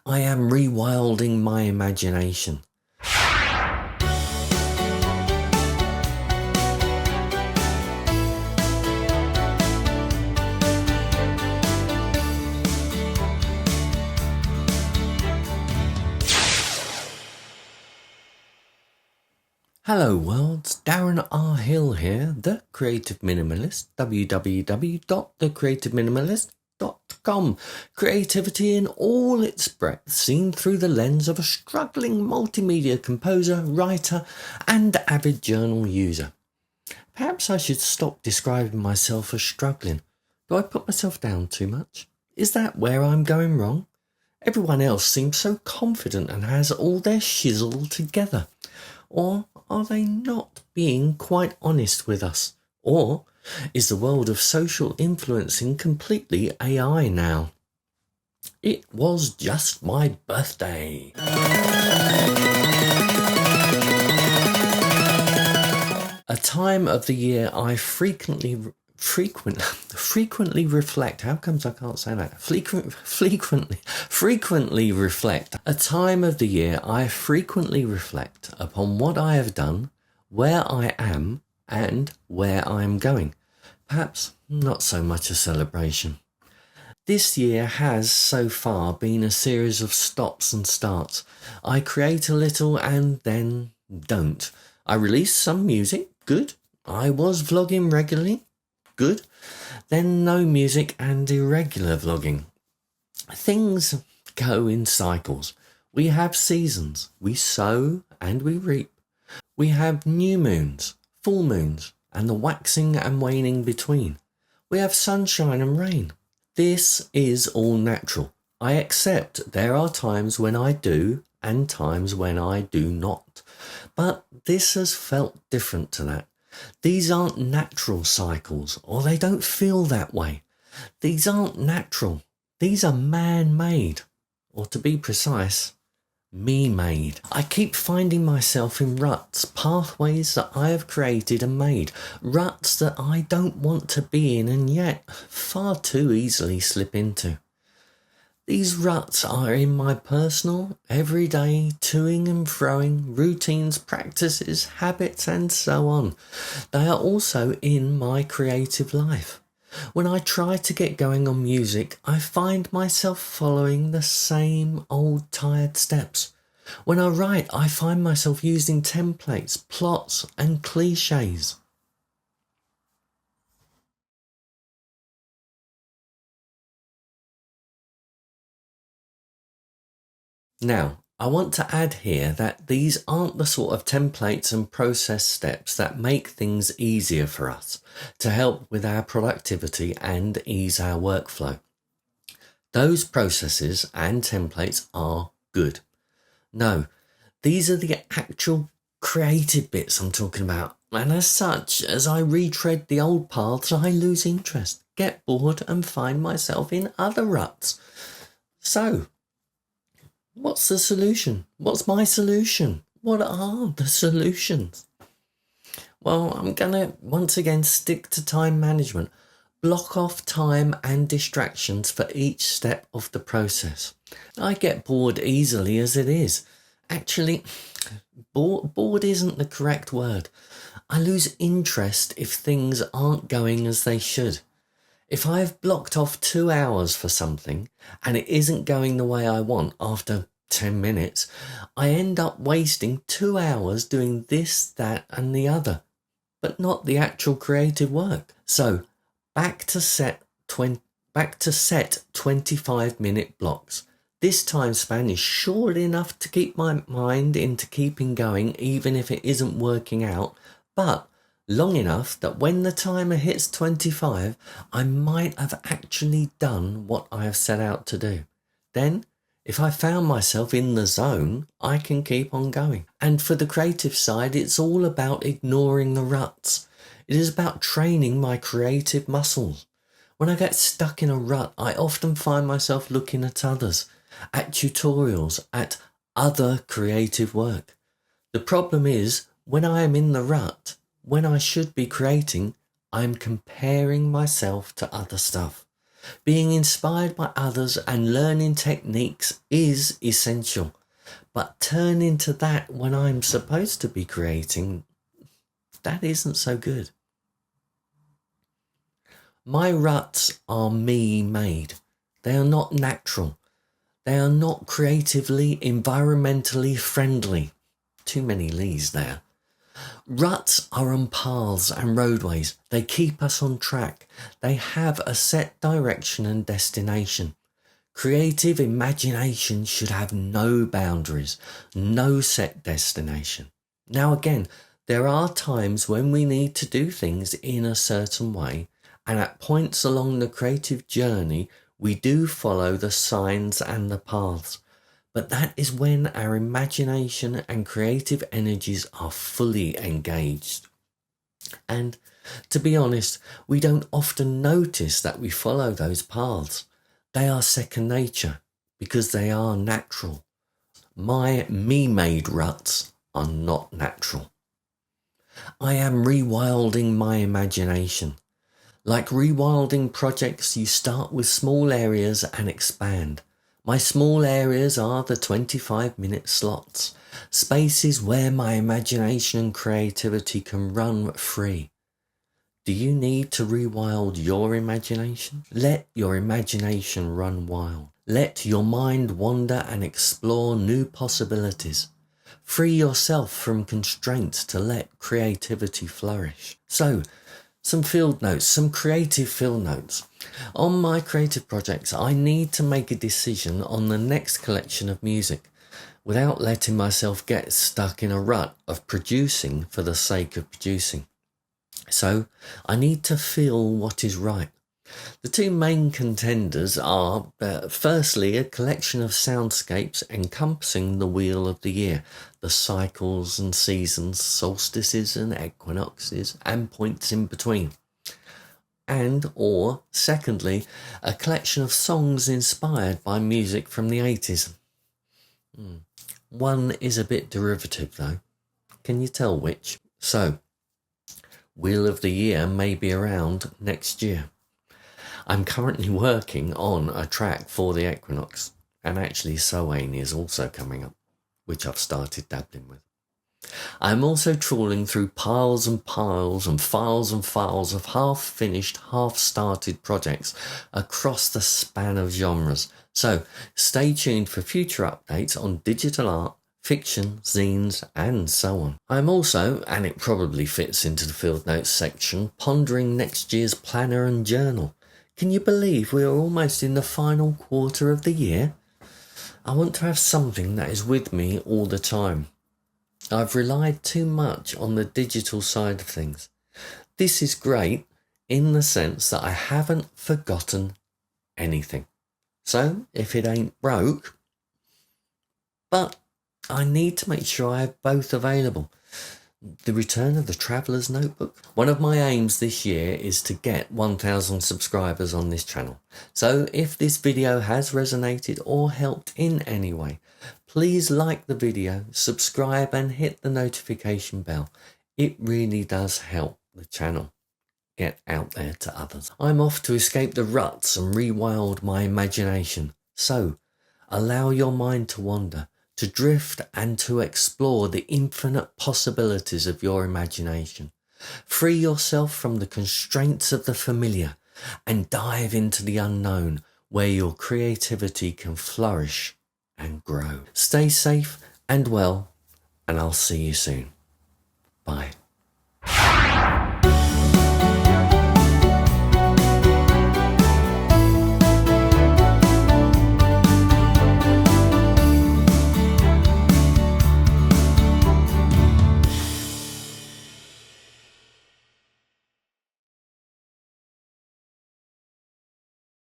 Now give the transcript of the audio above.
I am rewilding my imagination. Hello worlds, Darren R. Hill here, the Creative Minimalist, www.thecreativeminimalist.com. Creativity in all its breadth, seen through the lens of a struggling multimedia composer, writer, and avid journal user. Perhaps I should stop describing myself as struggling. Do I put myself down too much? Is that where I'm going wrong? Everyone else seems so confident and has all their shizzle together. Or are they not being quite honest with us? Or is the world of social influencing completely AI now? It was just my birthday. A time of the year I frequently reflect. How comes I can't say that? Frequently reflect. A time of the year I frequently reflect upon what I have done, where I am, and where I am going. Perhaps not so much a celebration. This year has so far been a series of stops and starts. I create a little and then don't. I release some music, good. I was vlogging regularly, good. Then no music and irregular vlogging. Things go in cycles. We have seasons. We sow and we reap. We have new moons, full moons, and the waxing and waning between. We have sunshine and rain. This is all natural. I accept there are times when I do and times when I do not. But this has felt different to that. These aren't natural cycles, or they don't feel that way. These aren't natural. These are man-made, or to be precise, me-made. I keep finding myself in ruts, pathways that I have created and made, ruts that I don't want to be in and yet far too easily slip into. These ruts are in my personal, everyday, toing and froing, routines, practices, habits, and so on. They are also in my creative life. When I try to get going on music, I find myself following the same old tired steps. When I write, I find myself using templates, plots, and cliches. Now, I want to add here that these aren't the sort of templates and process steps that make things easier for us to help with our productivity and ease our workflow. Those processes and templates are good. No, these are the actual creative bits I'm talking about. And as such, as I retread the old paths, I lose interest, get bored and find myself in other ruts. So, what's the solution? What's my solution? What are the solutions? Well, I'm going to once again stick to time management. Block off time and distractions for each step of the process. I get bored easily as it is. Actually, bored isn't the correct word. I lose interest if things aren't going as they should. If I've blocked off 2 hours for something and it isn't going the way I want after 10 minutes, I end up wasting 2 hours doing this, that, and the other, but not the actual creative work. So, back to set 25-minute blocks. This time span is short enough to keep my mind into keeping going even if it isn't working out, but long enough that when the timer hits 25, I might have actually done what I have set out to do. Then, if I found myself in the zone, I can keep on going. And for the creative side, it's all about ignoring the ruts. It is about training my creative muscles. When I get stuck in a rut, I often find myself looking at others, at tutorials, at other creative work. The problem is, when I am in the rut, when I should be creating, I'm comparing myself to other stuff. Being inspired by others and learning techniques is essential, but turning to that when I'm supposed to be creating, that isn't so good. My ruts are me made. They are not natural. They are not creatively, environmentally friendly. Too many lees there. Ruts are on paths and roadways. They keep us on track. They have a set direction and destination. Creative imagination should have no boundaries, no set destination. Now again, there are times when we need to do things in a certain way, and at points along the creative journey, we do follow the signs and the paths. But that is when our imagination and creative energies are fully engaged. And to be honest, we don't often notice that we follow those paths. They are second nature because they are natural. My me-made ruts are not natural. I am rewilding my imagination. Like rewilding projects, you start with small areas and expand. My small areas are the 25-minute slots, spaces where my imagination and creativity can run free. Do you need to rewild your imagination? Let your imagination run wild. Let your mind wander and explore new possibilities. Free yourself from constraints to let creativity flourish. So, some field notes, some creative field notes. On my creative projects, I need to make a decision on the next collection of music without letting myself get stuck in a rut of producing for the sake of producing. So I need to feel what is right. The two main contenders are, firstly, a collection of soundscapes encompassing the wheel of the year, the cycles and seasons, solstices and equinoxes, and points in between. Or, secondly, a collection of songs inspired by music from the 80s. One is a bit derivative though. Can you tell which? So, Wheel of the Year may be around next year. I'm currently working on a track for the equinox, and actually Soane is also coming up, which I've started dabbling with. I'm also trawling through piles and piles and files of half-finished, half-started projects across the span of genres. So stay tuned for future updates on digital art, fiction, zines, and so on. I'm also, and it probably fits into the field notes section, pondering next year's planner and journal. Can you believe we are almost in the final quarter of the year? I want to have something that is with me all the time. I've relied too much on the digital side of things. This is great in the sense that I haven't forgotten anything. So, if it ain't broke, but I need to make sure I have both available. The return of the Traveller's Notebook. One of my aims this year is to get 1,000 subscribers on this channel. So if this video has resonated or helped in any way, please like the video, subscribe and hit the notification bell. It really does help the channel get out there to others. I'm off to escape the ruts and rewild my imagination. So allow your mind to wander, to drift and to explore the infinite possibilities of your imagination. Free yourself from the constraints of the familiar and dive into the unknown where your creativity can flourish and grow. Stay safe and well, and I'll see you soon. Bye.